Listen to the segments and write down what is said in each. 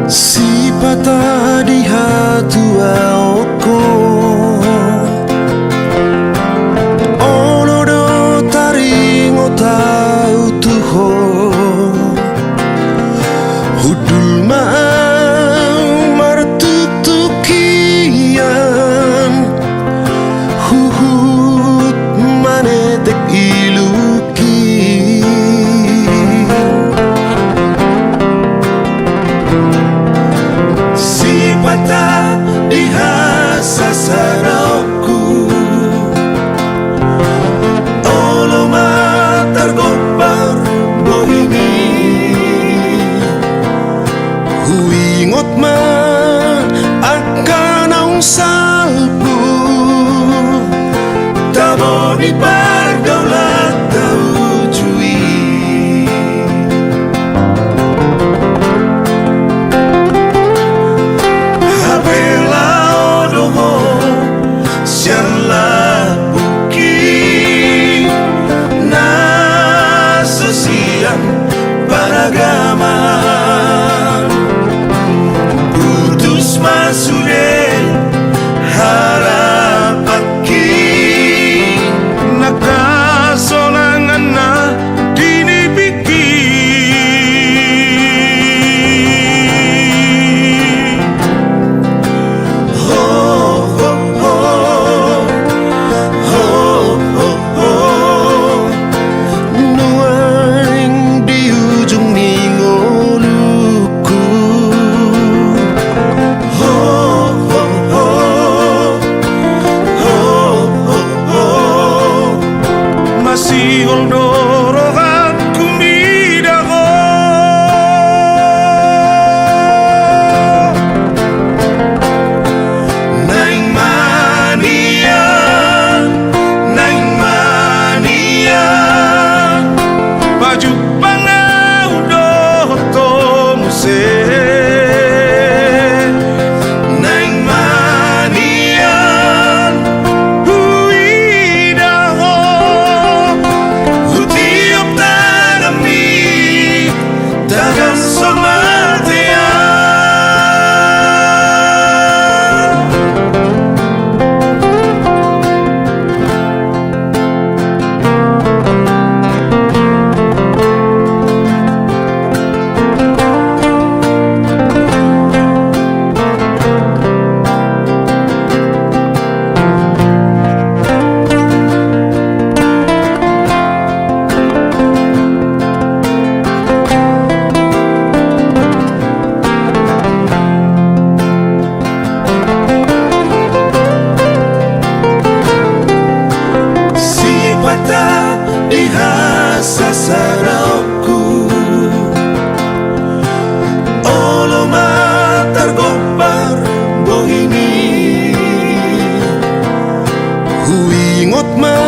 Si patah di hatu oko ono do taringo tau tuho hudul maang martutukian huhut manetek iluki patah di hasasaraku olo matar gopar bohimi huingot ma akan ang salpu tamo di pardaulat tau cui Paragaman putus masude harapaki nakasolangan na dinibiki di hasasaraku olo matar gopar bohimi huingot ma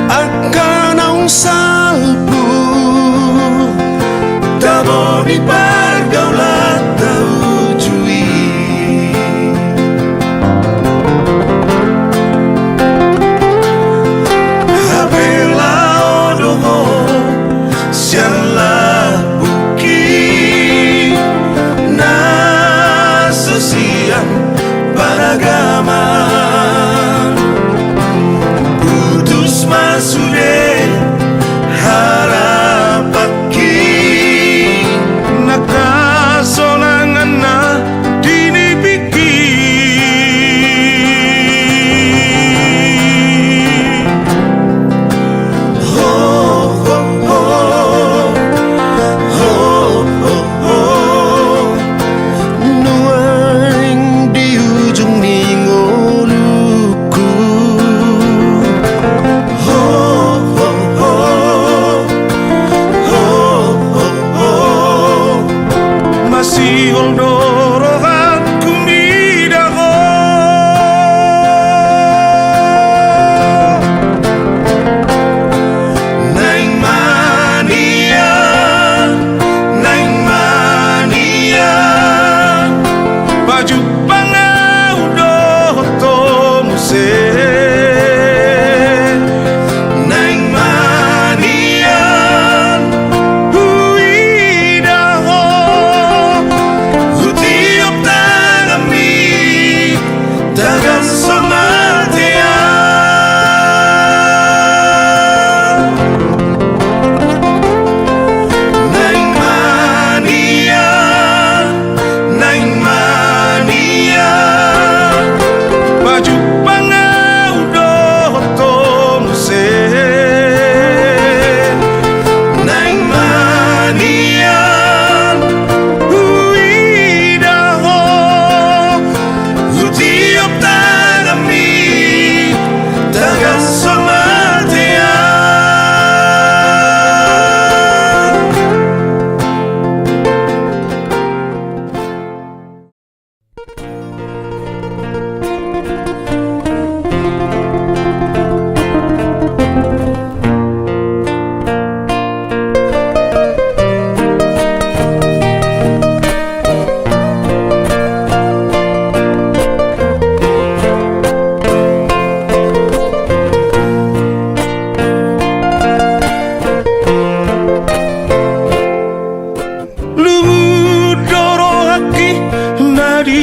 akan ang salpu tamo di pardaulat tau cui Paragaman putus masude harapaki nakasolangan na dinibiki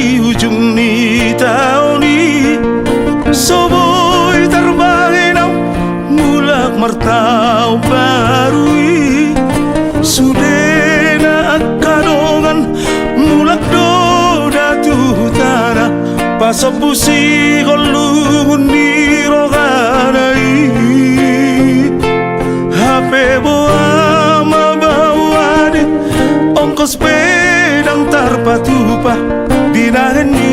di ujung ni tahun ni soboy terbang mulak martau baru sudena kadongan mulak do datu tanah pasok busi kolungun ni roganai HP boa mabawade ongkos pedang tarpatupa dinahen ni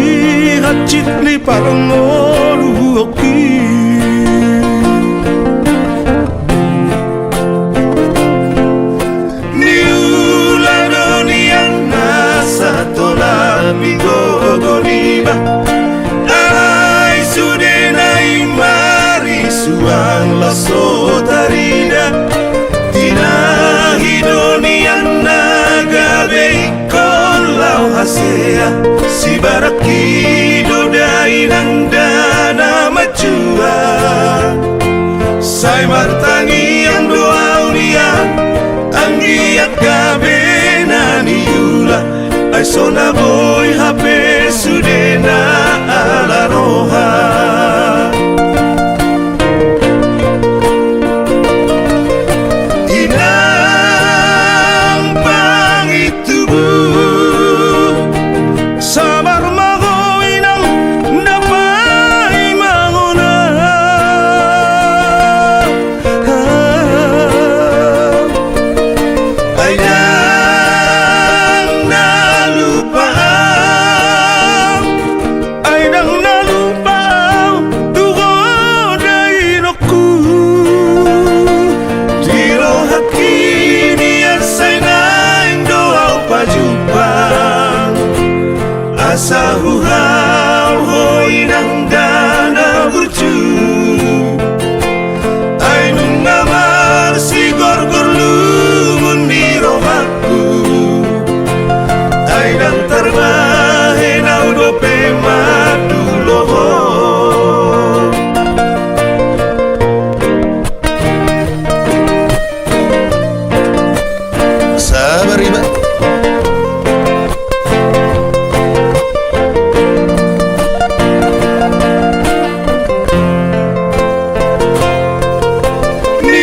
hacit ni parangolu oki niula doniang nasa tola migo goniba ai sudena imari suang la sotarida tinahi doniang nagabe kolau hasea si baraki dodai nang dana majua sai martangi yang doa unia anggi akabe nani yula ai sona boy hape sudena ala roha inang pangitubu sabar mago inang dapai mangona ay dang nalupa tugo dai noku tiro hakini asay na indo au pajupang asa huhau hoi nang dana burcu ay nung namar si gorgor lumun di rohaku ay nang tarbahe na udope maduloho sabar iba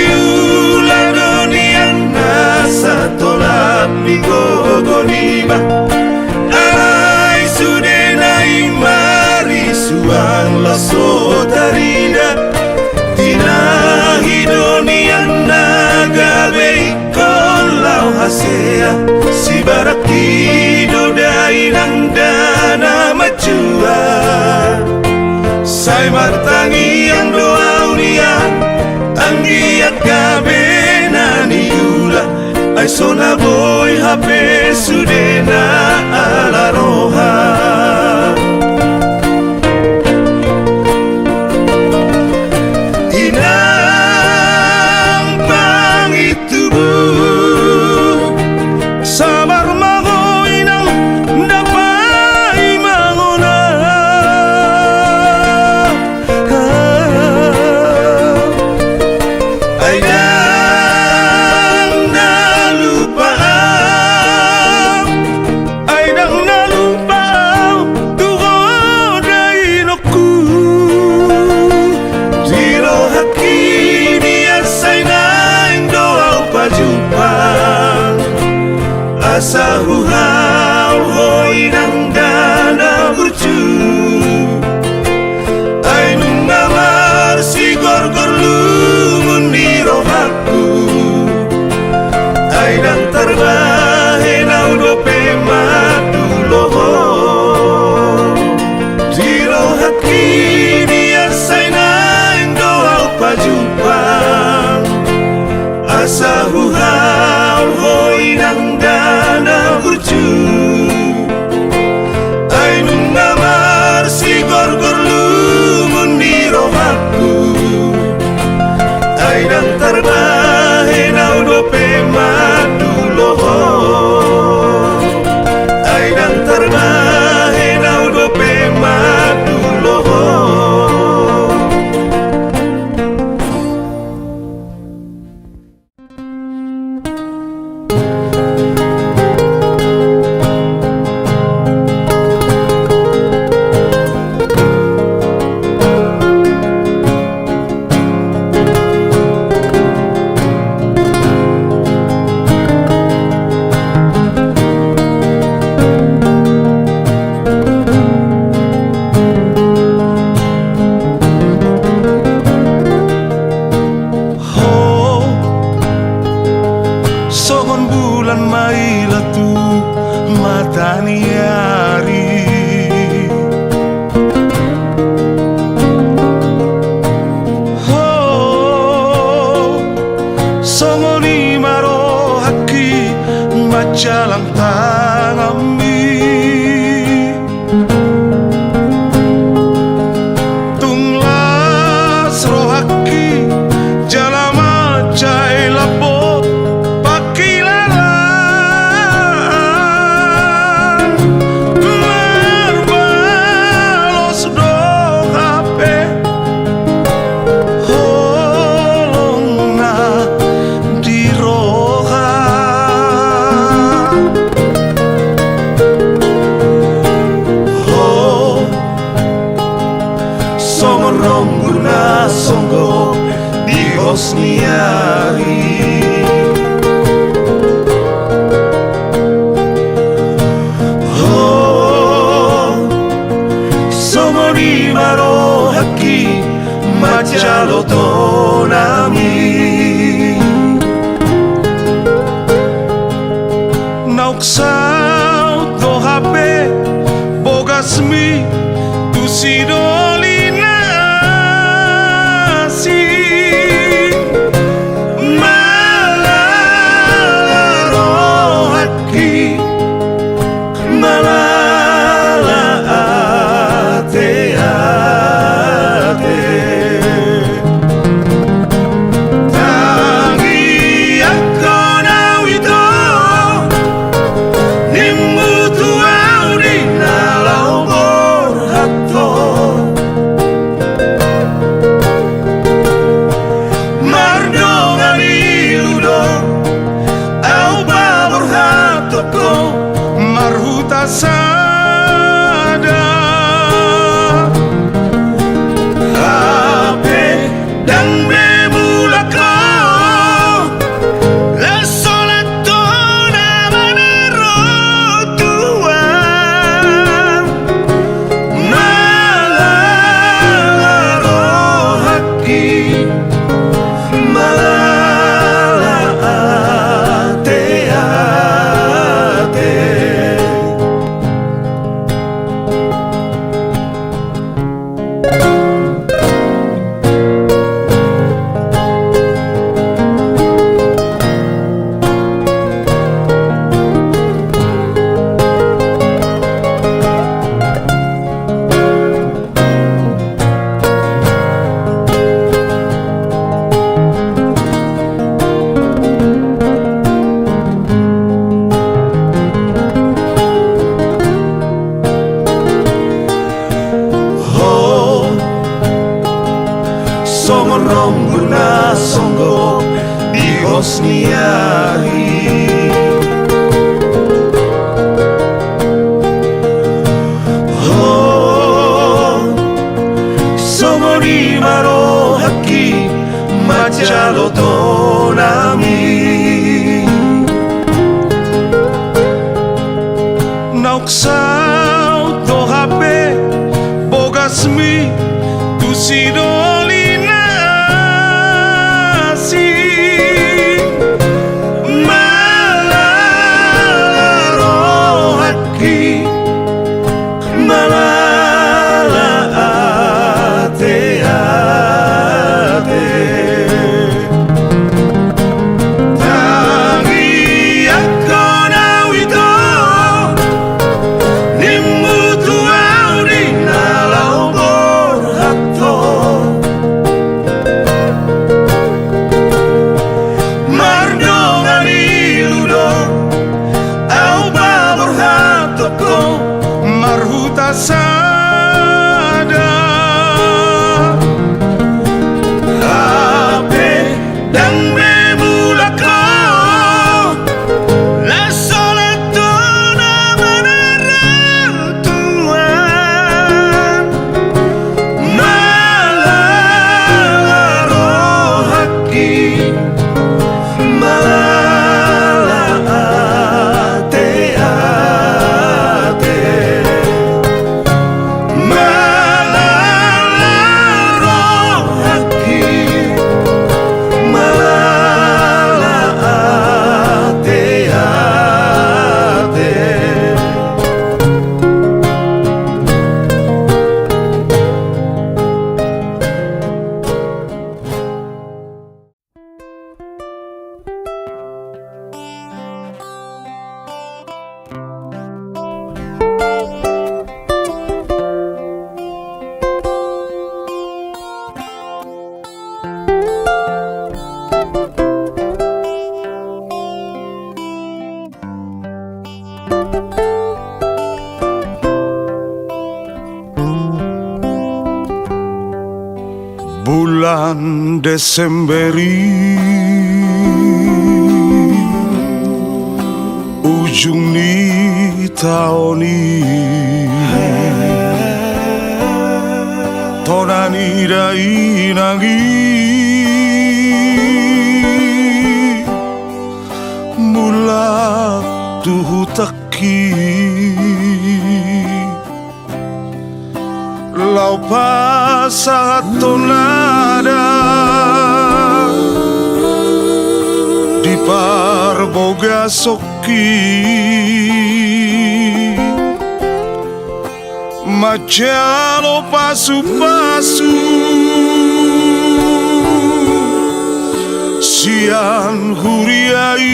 niula doniang nasa tolak migo goniba ai sudena imari suang la sotarida tinahi doniang nagabe kolau hasea si baraki dodai nang dana majua sai martangi yang doa unia anggi akabe nani yula ai sona boy hape sudena ala roha inang pangitubu sabar mago inang dapai mangona ay dang nalupa hosniari. Haki Majalo tonami Nauksau to hape Bogasmi Tusidolina si Malaro haki Malala atea sada Ape dan memulako La solatona manero tuan Malaro haki Malala atea Songgona songgo di hosniari Somori maro haki Majalo tonami Nauksau to hape Bogasmi Tusidolina Marhuta sada Ape dan memulako La solatona manera tuan Malaro haki Malala atea Bulan Desemberi ujung ni tahun ini tonani dai nangis soki lau pasatonada di parboga soki macalo pasu-pasu sian huriai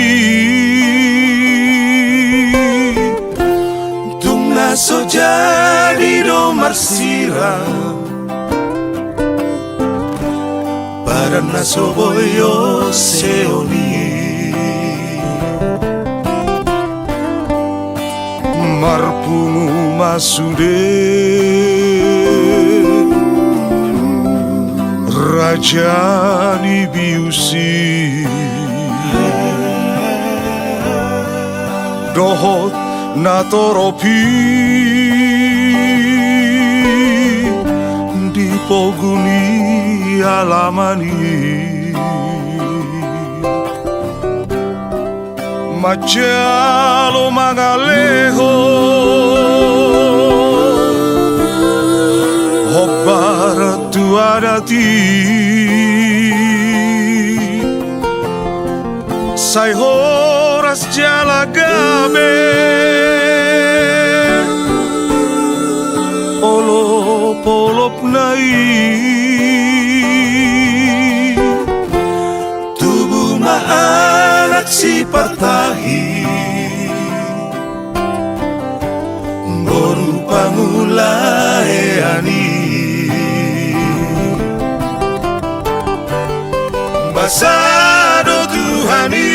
tung naso jadi do marsira para naso boyo seoni marpungu masude raja di biusi dohot natoropi di poguni alamani macalo magaleho hobbar tuadati sai horas jalagabe olo polop nai tubuh maanak si partahi boru pangulai ani basado Tuhani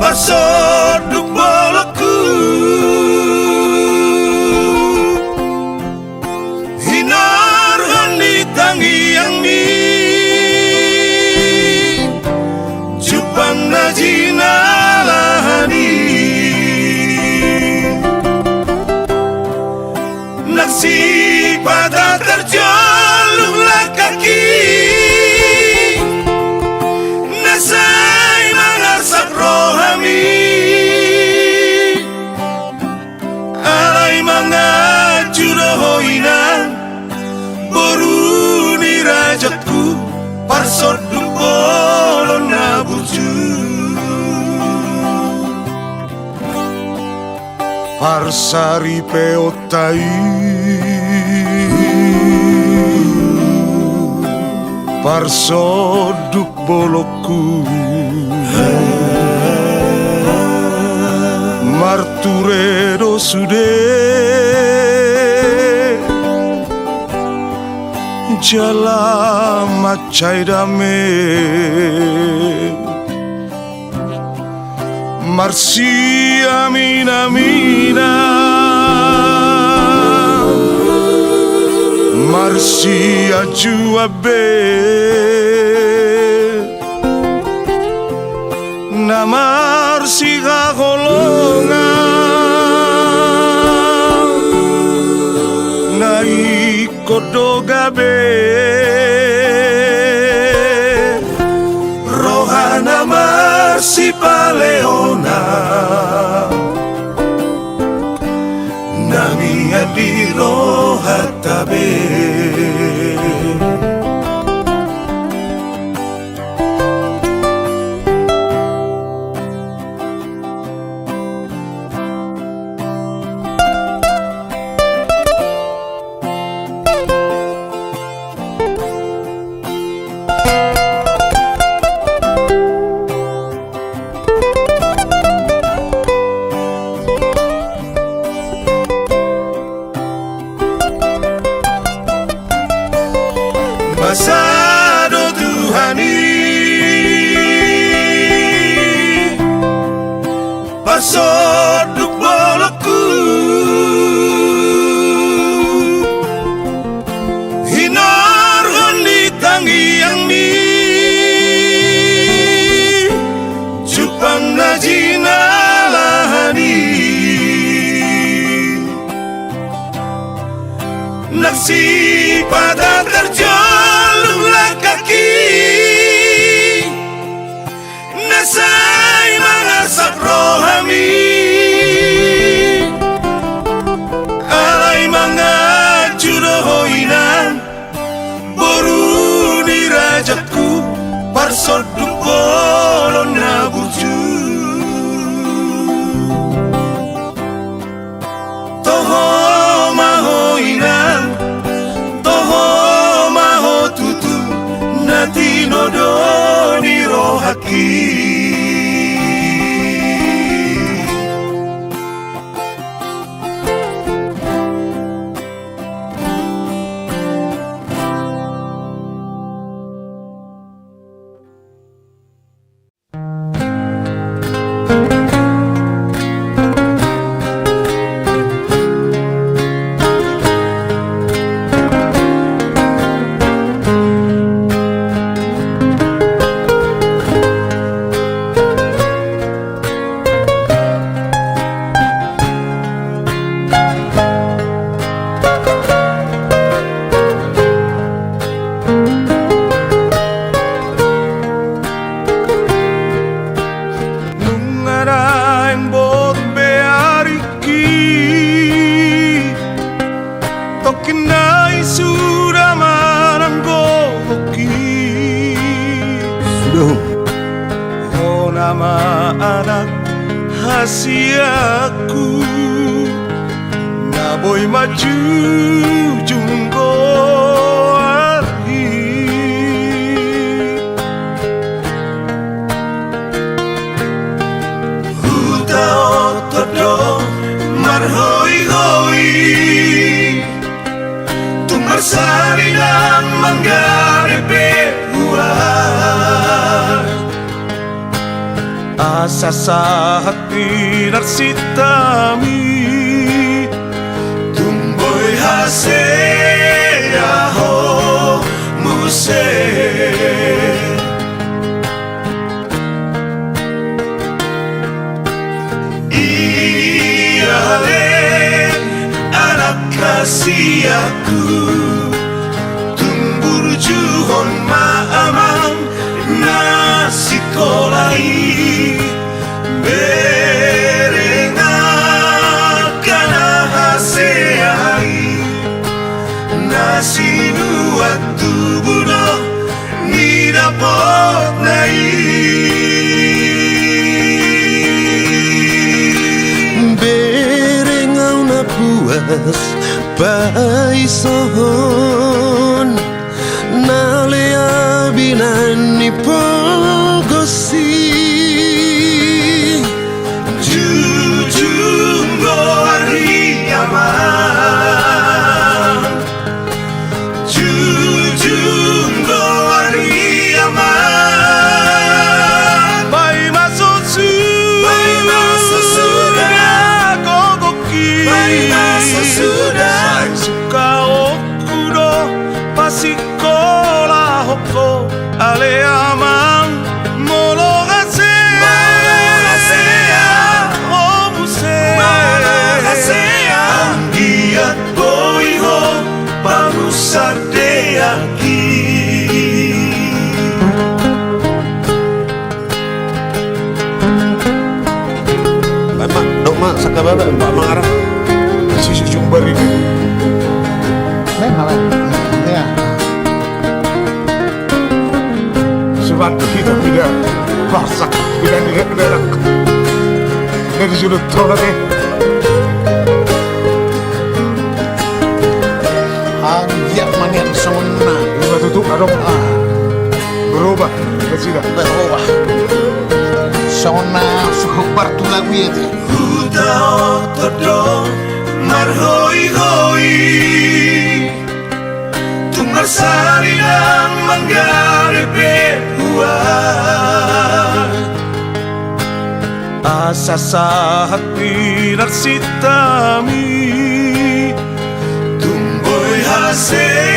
pasoduk bolaku hinar hani tangi yang ni jupang najina lahani naksi pada terjolonglah kaki nasai mangarsak rohami alai mangajurohoinan boru ni rajatku parsot dupolon nabuju parsari peotai parsoduk bolokku marturedo sude jala macai dame marsi amina mina marsi ajuabe na marsi gaholonga na ikodogabe rohana marsi paleona nami adiro hatabe basado Tuhani pasoduk bolaku hinar honi tangi yang ni jupang najina lahani naksi pada terjolonglah kaki nasa soddu polo na burju toho maho inang toho maho tutu nati nodoni rohaki Aku na boy maju junggo ari huta otodo marhoi hoi tumar sarinan manggare behua asasa hati narsitami tumboy haseyaho muse iyale anak kasih aku tumbur juhon maamang nasikolai Sinu waktu bunuh ni dapat naik berengau na puas bai sohon na lea binan ni pogosi jujung goari aman Pasikola hoko ale amang molo hasea oh muse giat boy ho pangusar deaki Mak dok mak sakababa Pak Mangarah sisi sumber ini malah ya sebab kita tidak masak tidak digerak dari sudut tolak hanya manian sona lima tutup adok berubah sudah berubah sona suku bartu lagu itu huda otodo marhoi hoi tumar sarinan manggare behua asasa hati narsitami tumboy haseyaho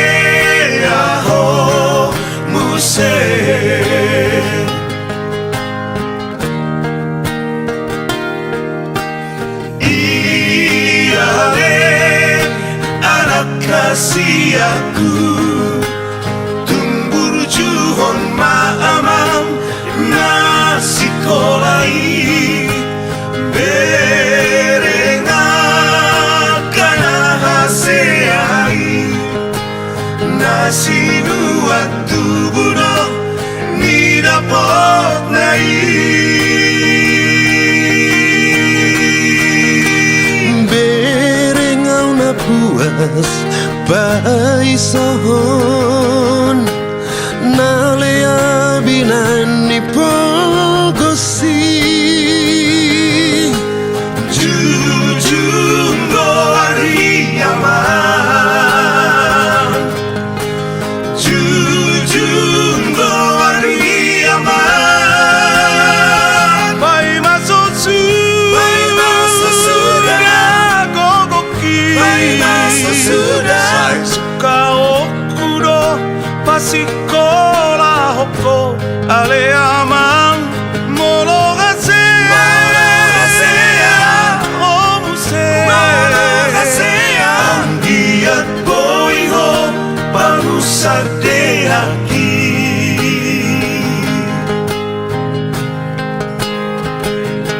muse kasih aku tumbur juhon maamam nasikolai berengakan haseai nasi nuat tubuno ni dapat Baisohon nalea binani pogosi Jujungo ariyaman Jujungo ariyaman Bai maso sudah gogoki Bai maso sudah Sai suka okuro pasikola hoko ale aman molo gasea omuse Anggiat boiho parusa dehaki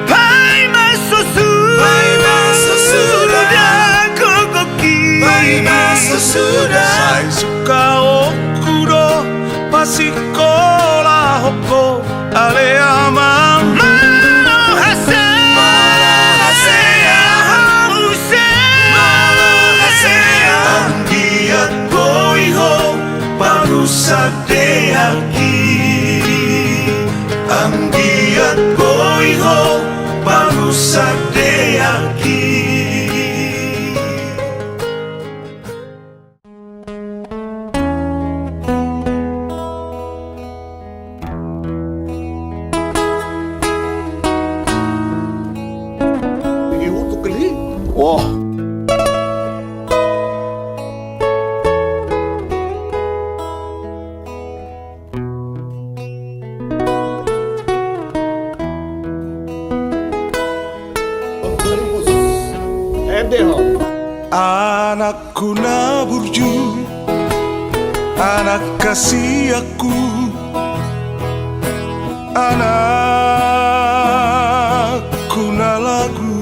Bai maso sudah gogoki Bai maso sudah Sai suka okuro pasikola hoko ale aman Anggiat boiho parusa dehaki Anggiat boiho parusa dehaki Wah, Anakku naburju, anak kasih aku, anakku nalagu,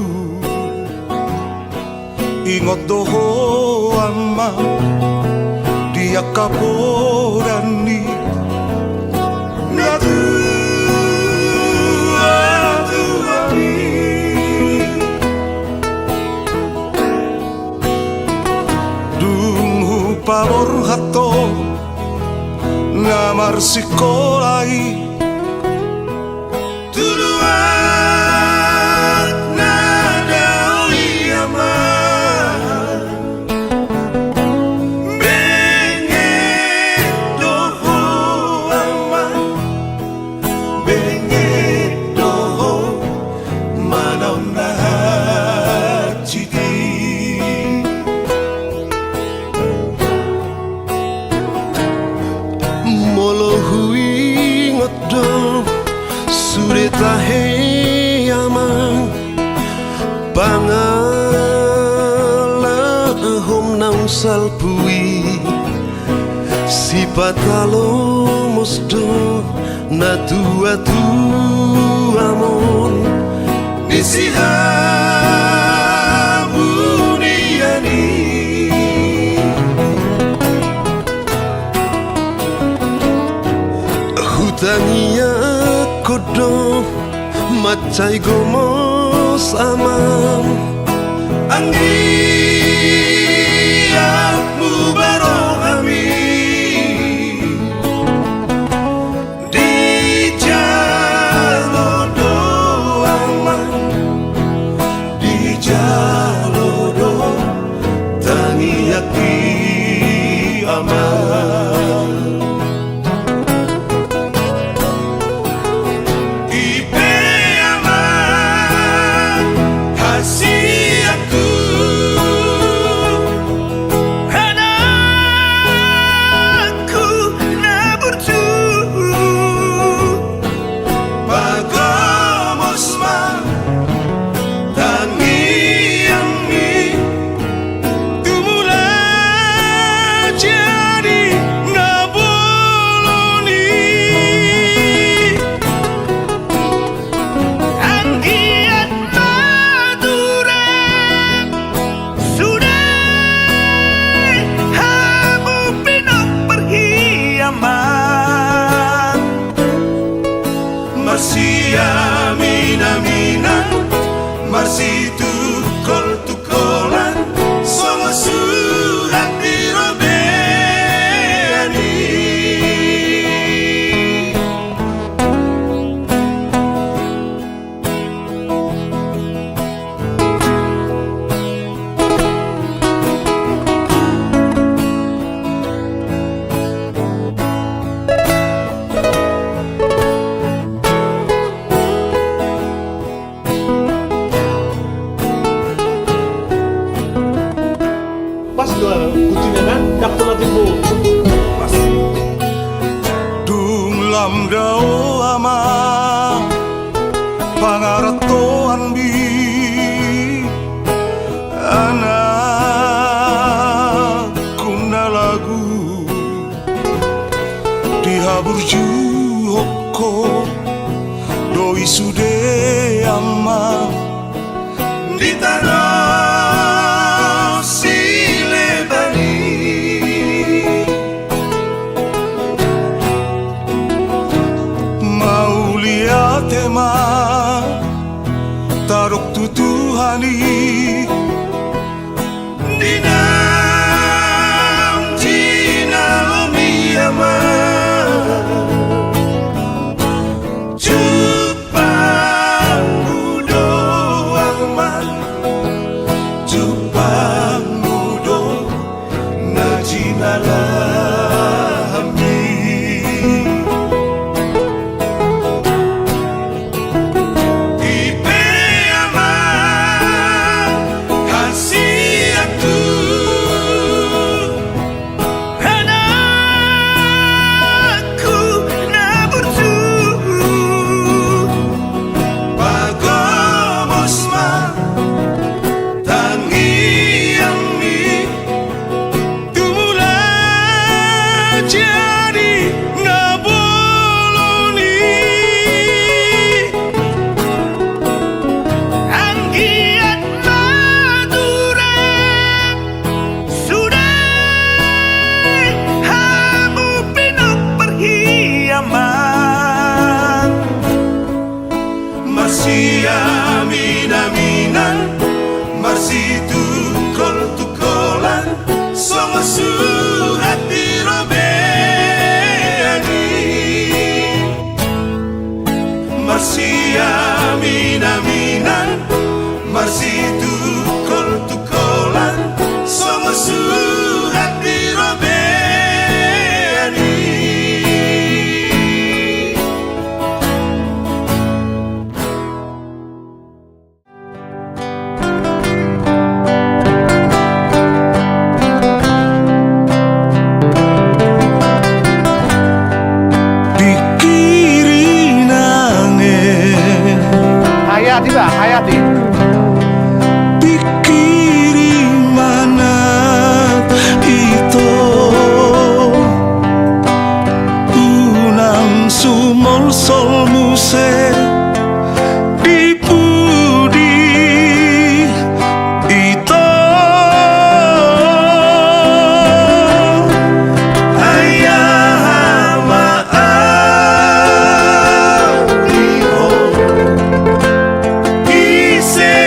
ingot doho ama, dia kaporani, natu. Pamor hato ngamar sikolai tuluan nada uyama benge doho ama benge doho manauna hachidi Suretahe amang pangala hom nang salpui si patalo mosdo na tua amon nisiha buniani hutania kodo macai gomos amam anggiatmu barohami di jalodo aman di jalodo tangiaki aman Marsi tukol tukolan, songo surat biro ibu. Mas. Dung lam dao ama pangaratoan bi anak kuna lagu dihabur juhoko doi sude ama di tanah silebani mau lihat tema taruk tutuhani dinam cina lomiyama Jepang mudo aman Jepang mudo najinalami Marsi amin-aminan Marsi tukol-tukolan Sama suhat dirobeani Marsi amin-aminan Marsi tukol-tukolan Sama suhat dirobeani Hayati Mbak, Hayati. Pikiri mana itu Unang sumol sol muse di budi itu ayah maaf iho ise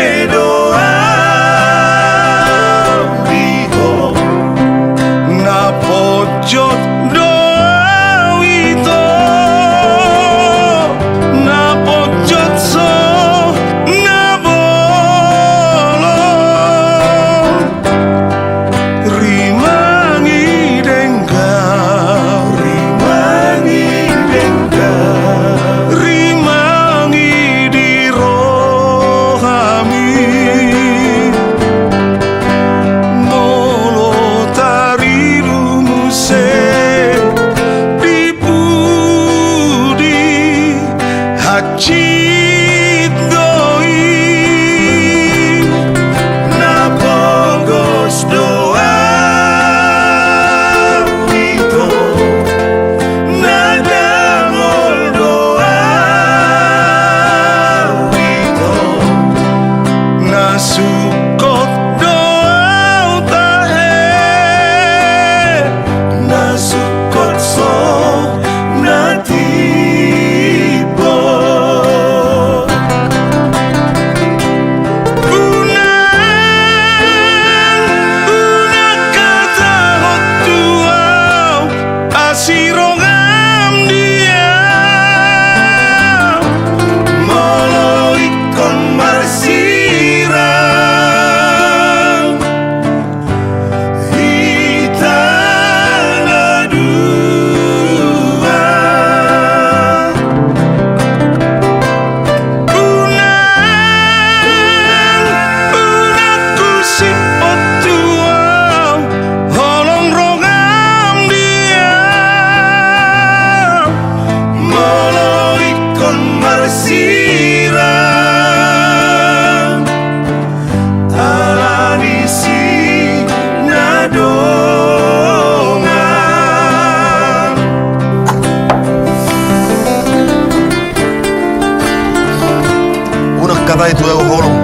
kata itu aku holong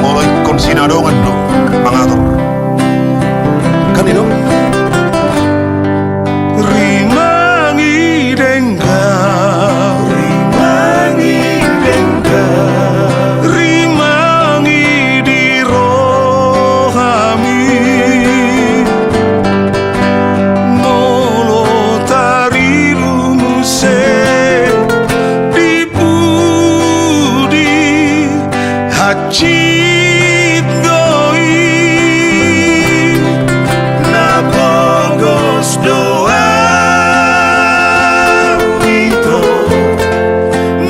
mulai konsinadongan do mangator kan itu Rimangi dengka Rimangi di rohami Molo tari lumuse di budi hacit doi na bogos doa itu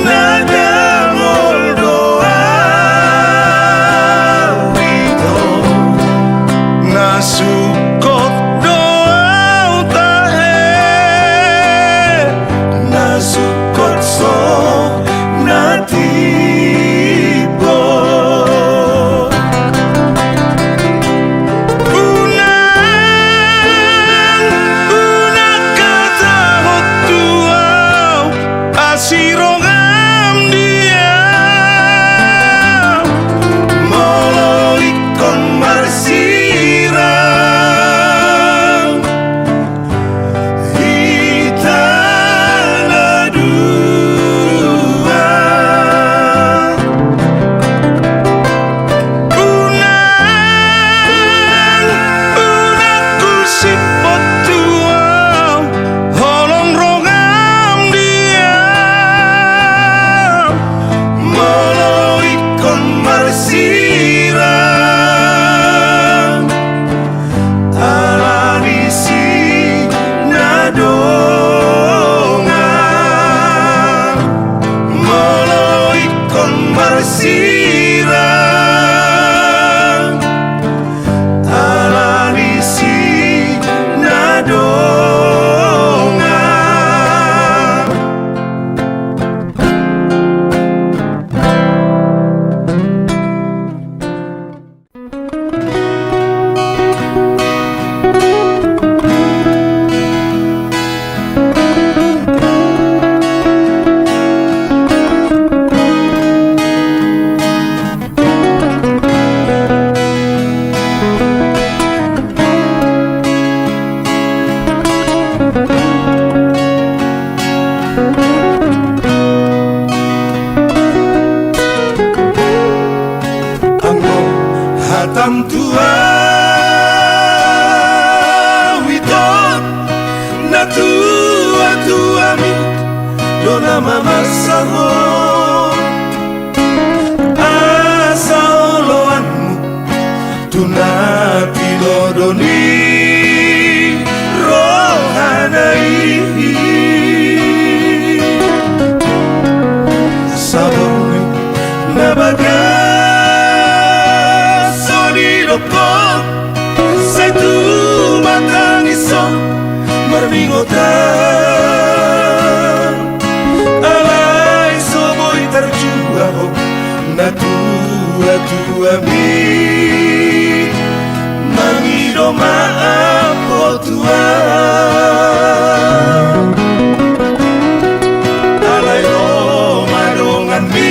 na dangol doa itu na sukot doa tahe na sukot so na tibo unang kata hotuau asirongam dia molo ikon marsirang hitana dua unang kusipot tuau holong rongam dia molo ikon marsirang alanisi nadongan molo ikon marsirang alanisi nadongan Anggo hatam tua wito na tua tua mi dona mama saho asa oloanmu tunati dodoni rohanai saboni nabaga sonidoko saitu matang iso mermingotan alai soboi terjuao na tua tua mi mangido maapo tua alai roma dongan mi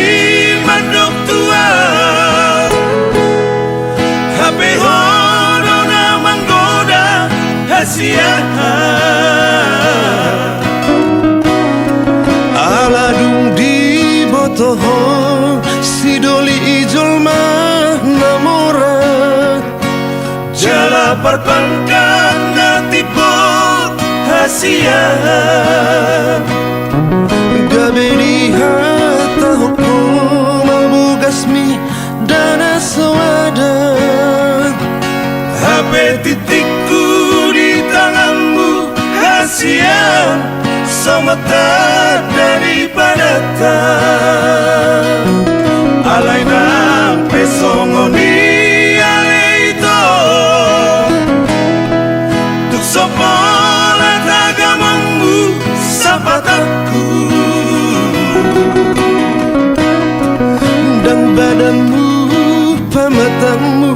mandok tua hape hono na manggoda hasia aladung di botoho sidoli ijol namora jala perpangkan na tibo hasia gabeni hata hukum abugasmi dana sawada hape titikku di tanganmu hasia somata daripada alai nang pesongoni alai itu tuk sopola tagamamu sapataku dan badanmu pamatamu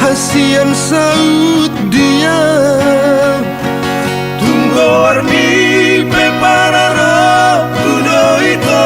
hasian saut dia tunggu armi pepararo kudo itu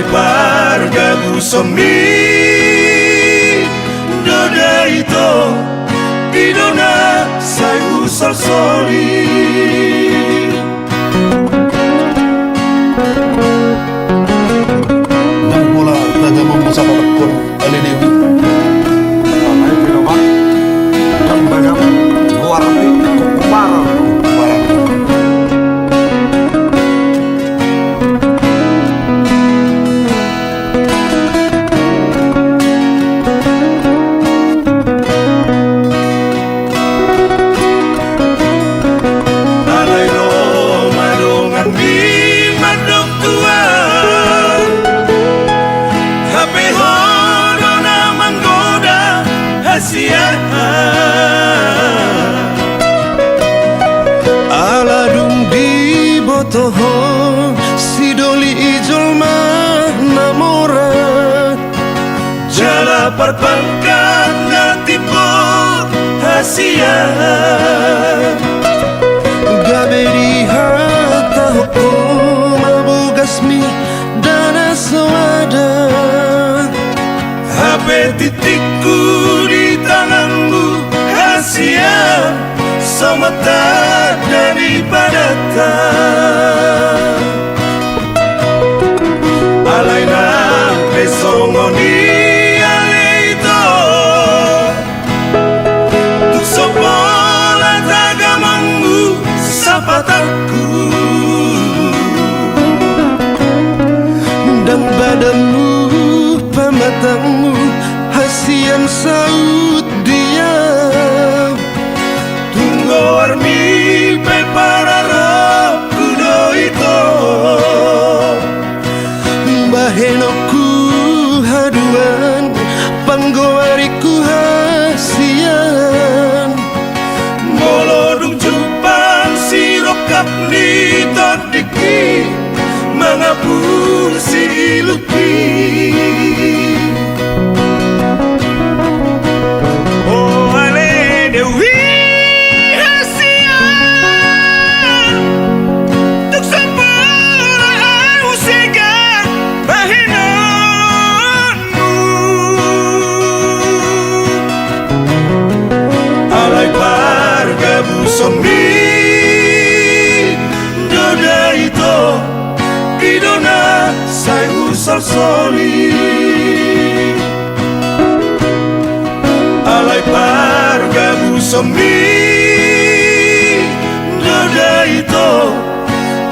Alai parga busomi Doda ito Idona sayu sol-soli Nang pula Raja membusa patakun Ali Dewi Ay, pinoba. Ang bagam, guwarapi, kukumarang. Barang Alay no madongan di madong tua Hape hono na manggoda hasia Aladung di botoho Sidoli ijol namora Jala perpangkat na tipo hasia Gaberi hata hukum abugasmi dana sewada HP titikku di tanganmu Hasia semata daripada tak Alaina besongoni aleito Tuk sopola tagamanmu sapatanku Dan badanmu pamatamu hasian saut dia Tunggu armi pe pararap kudo itu Bahenoku haduan panggoariku hasian Molodung jupan sirokap ni todiki Mangapun si luki Oh ale dewi hasian Tuk sampura usiga bahinanmu Alai parga busomi Doda ito Idona sayu sol-soli Alai parga busomi Doda ito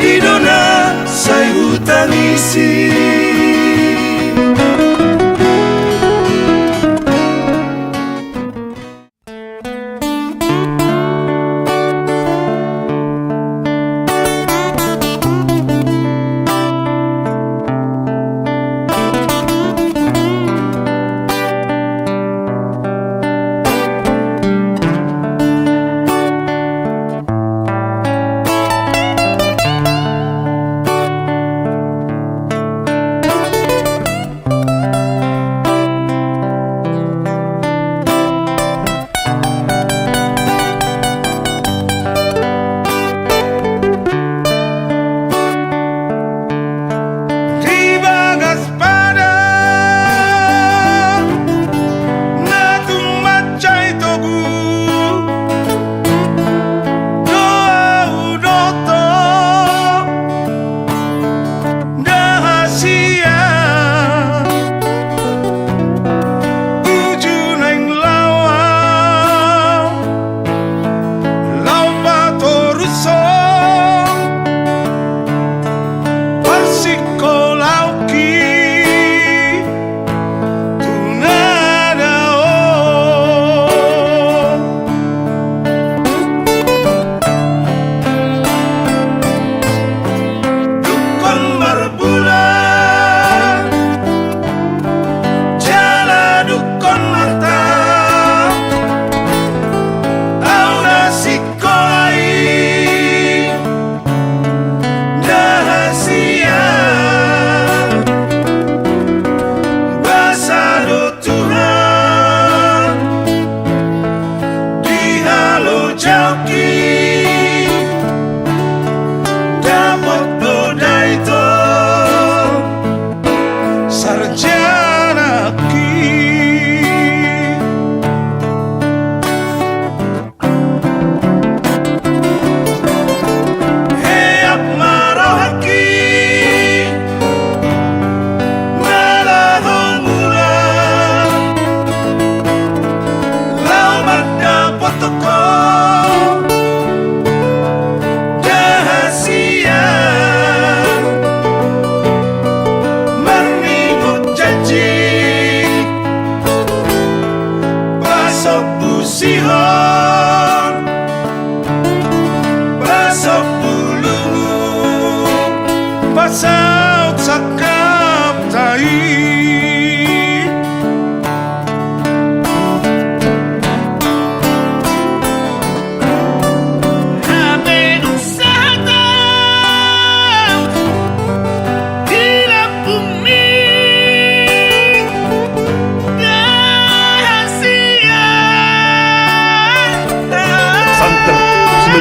Idona sayu tangisi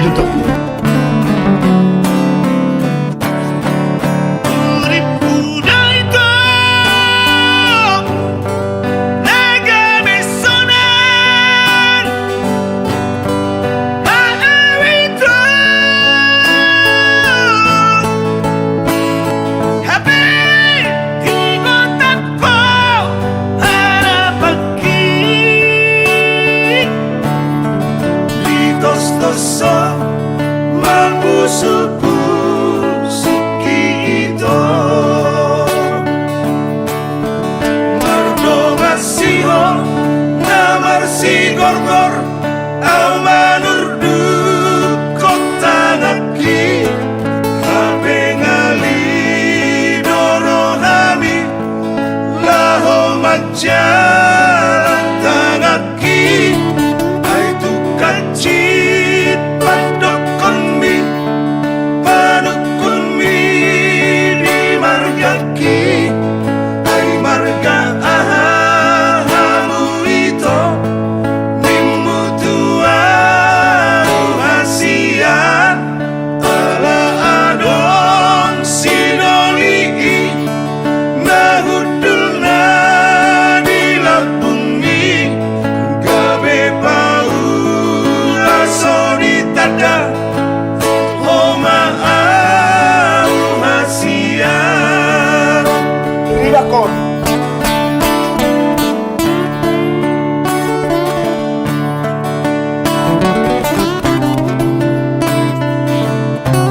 Junto. Gorgor au manurdu kota ngaki habengali dorohami laho majalan tangaki aitu kacit padokonmi panukunmi di margaki ai marga ahamu ito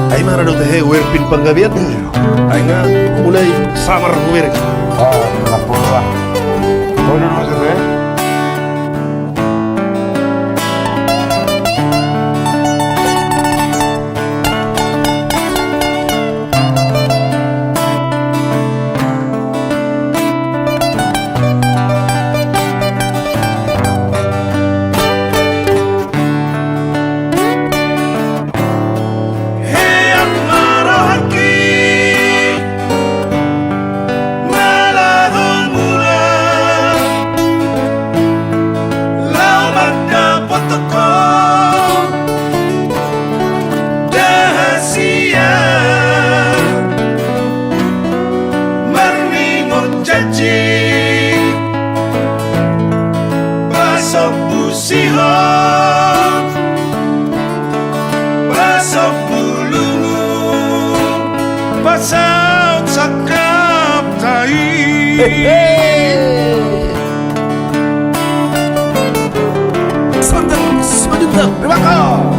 Ay mana do teh werpin panggabian. Ay nga mulai samar wer. Lapor. Bueno, no se ve. Pasau cakap tai Santan sejuta. Terima kasih.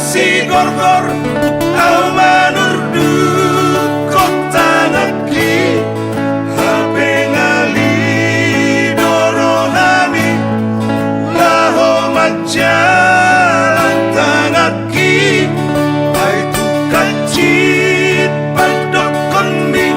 Si gorgor au manurdu kota ngaki habengali dorohami laho majalan tangaki aitu kacit padokonmi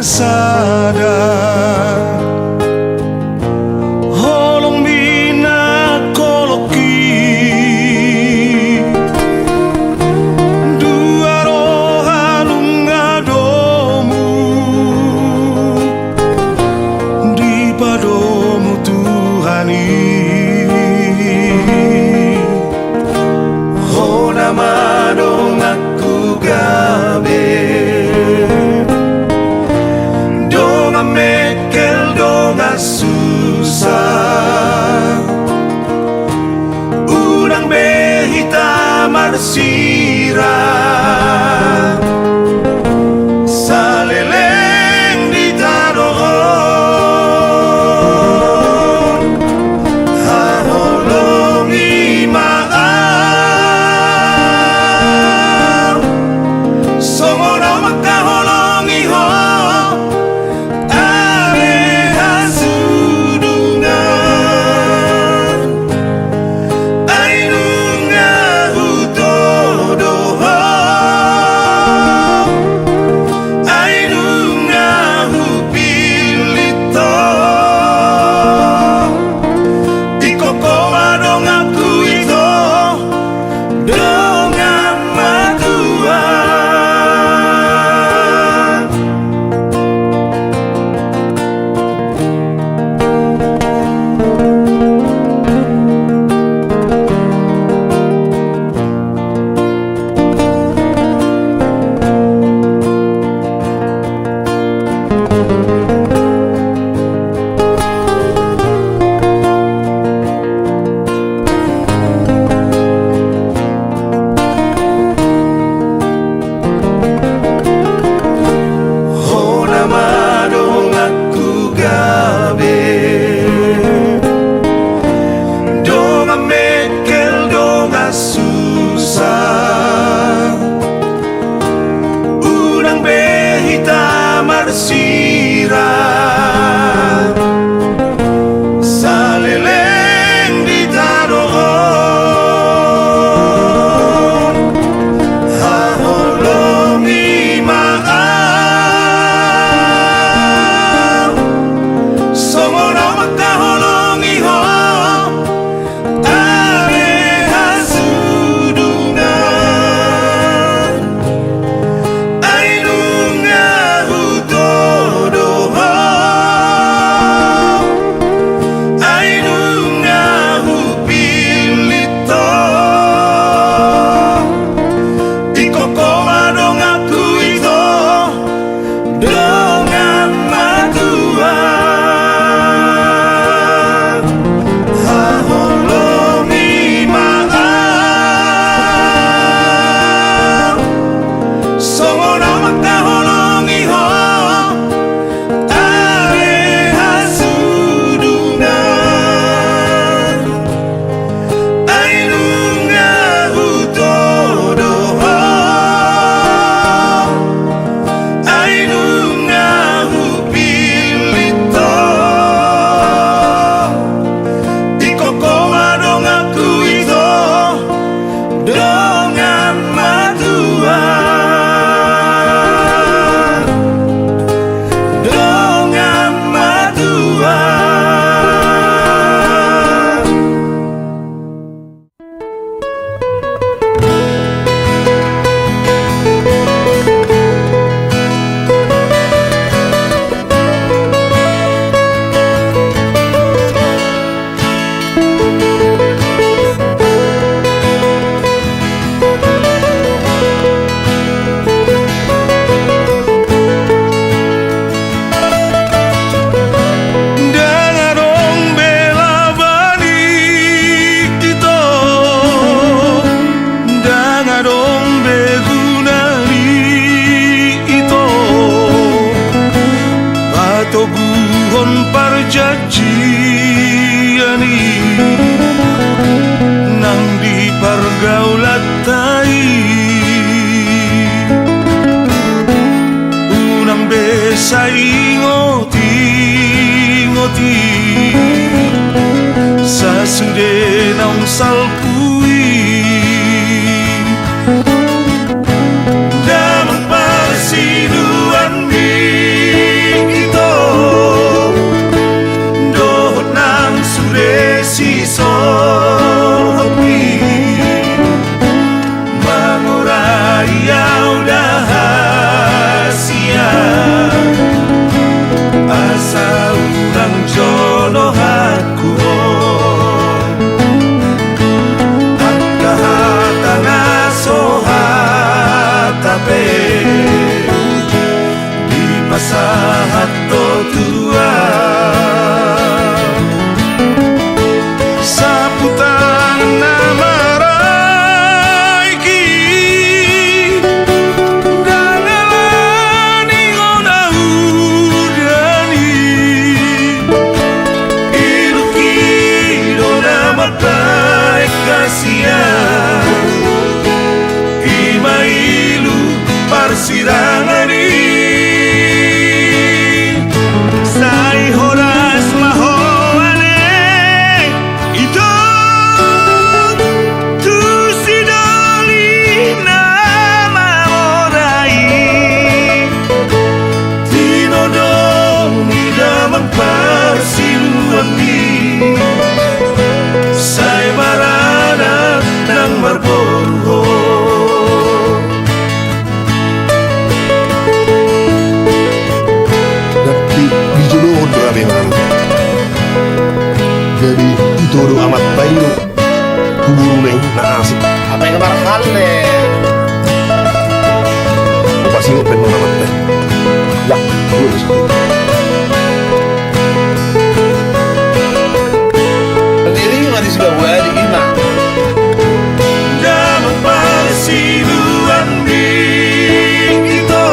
sada holong bina koloki dua rohanung ngadomu di padomu Tuhani hona madong aku gabe mekel donga susah urang behita marsira saleleng di taroon haholongi maam songono makaholongi ho saleleng di taroon haholongi maam songono makaholongi ho ale hasudungan ainunga hutodo toguhon parjanjiani nang di pargaulatai unang besai ngoti sasude naung salpui damang parsiduan di parsirangani sai horas mahoane ito tu sidoli nama morai tinodong idamang parsiluani sai marana ng Marborgo. Dijodohon kami man. Jadi itu do amat bayu. Kuburu neng na asik. Apa yang kemarin nih? Pasti mau penuh amat teh. Ya, lurus. Sendiri nggak disudah gue di Ina. Damang parsiluan di ito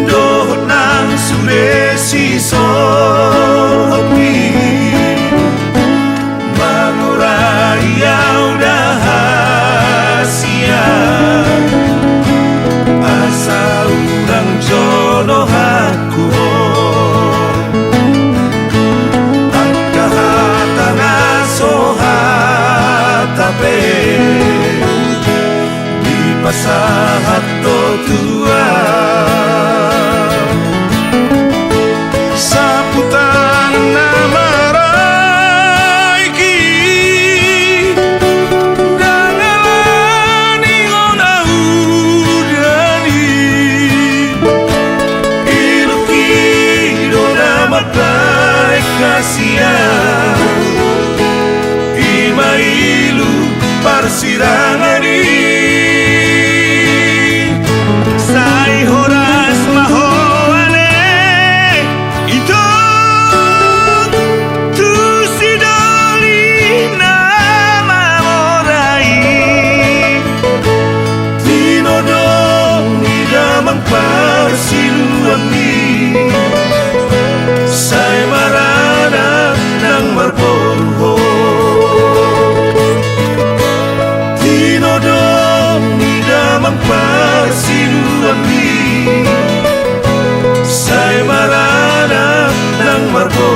dohot ng Sulesi Sopi Mangurayaw dahasya asal ng jono ako at kahatan sohatape di pasahat to tua sa putang na maraiki dangalani ngonaudani ilukido na matay kasiyan imailu parsirangani sai horas mahoane ito tu sidoli nama morai tinodong idamang parsiluani sai marana ng Marborgo. Tinodong idamang parsiluani sai marana ng Marborgo.